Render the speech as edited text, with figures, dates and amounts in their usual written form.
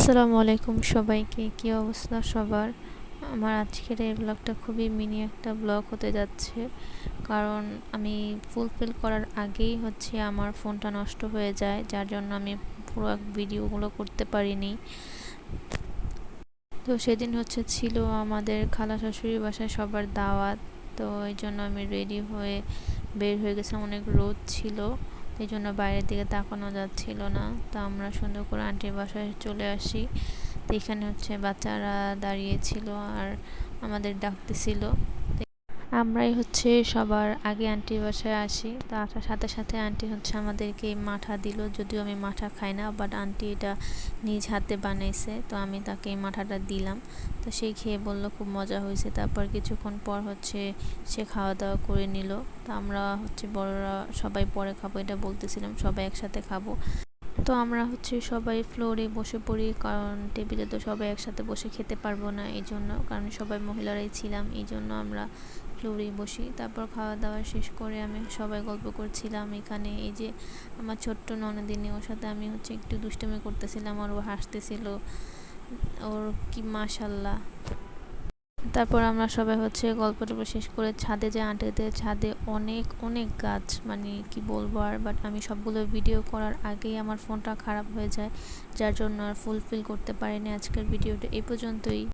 আসসালামু আলাইকুম সবাইকে, কি অবস্থা সবার? আমার আজকের এই ব্লগটা খুবই মিনি একটা ব্লগ হতে যাচ্ছে, কারণ আমি ফুলফিল করার আগেই আমার ফোনটা নষ্ট হয়ে যায়, যার জন্য আমি পুরো ভিডিওগুলো করতে পারিনি। তো সেদিন ছিল আমাদের খালা শাশুড়ির বাসায় সবার দাওয়াত। তো এই জন্য আমি রেডি হয়ে বের হয়ে গেছিলাম, অনেক রোদ ছিল, এই জন্য বাইরের দিকে তাকানো যাচ্ছিল না। তো আমরা সুন্দর করে আন্টির বাসায় চলে আসি। তো এখানে বাচ্চারা দাঁড়িয়েছিল আর আমাদের ডাকতেছিল। আমরাই সবার আগে আন্টির বাসায় আসি। তো আসার সাথে সাথে আন্টি আমাদেরকে মাঠা দিল, যদিও আমি মাঠা খাই না, বাট আন্টি এটা নিজ হাতে বানাইছে, তো আমি তাকে এই মাঠাটা দিলাম। তো সে খেয়ে বলল খুব মজা হয়েছে। তারপর কিছুক্ষণ পর সে খাওয়া দাওয়া করে নিল। তো আমরা বড়রা সবাই পরে খাবো এটা বলতেছিলাম, সবাই একসাথে খাবো। তো আমরা সবাই ফ্লোরে বসে পড়ি, কারণ টেবিলে তো সবাই একসাথে বসে খেতে পারবো না, এই জন্য, কারণ সবাই মহিলারাই ছিলাম, এই জন্য আমরা ফ্লোরেই বসি। তারপর খাওয়া দাওয়া শেষ করে আমি সবাই গল্প করছিলাম। এখানে এই যে আমার ছোট্ট ননদিনী, ওর সাথে আমি একটু দুষ্টুমি করতেছিলাম আর ও হাসতেছিল, ওর কি মাশাল্লাহ। তারপর আমরা সবাই গল্প টল্প শেষ করে ছাদে যে আন্টিদের ছাদে অনেক অনেক গাছ, মানে কি বলবো আর, বাট আমি সবগুলো ভিডিও করার আগেই আমার ফোনটা খারাপ হয়ে যায়, যার জন্য আর ফুলফিল করতে পারিনি। আজকের ভিডিওটা এই পর্যন্তই।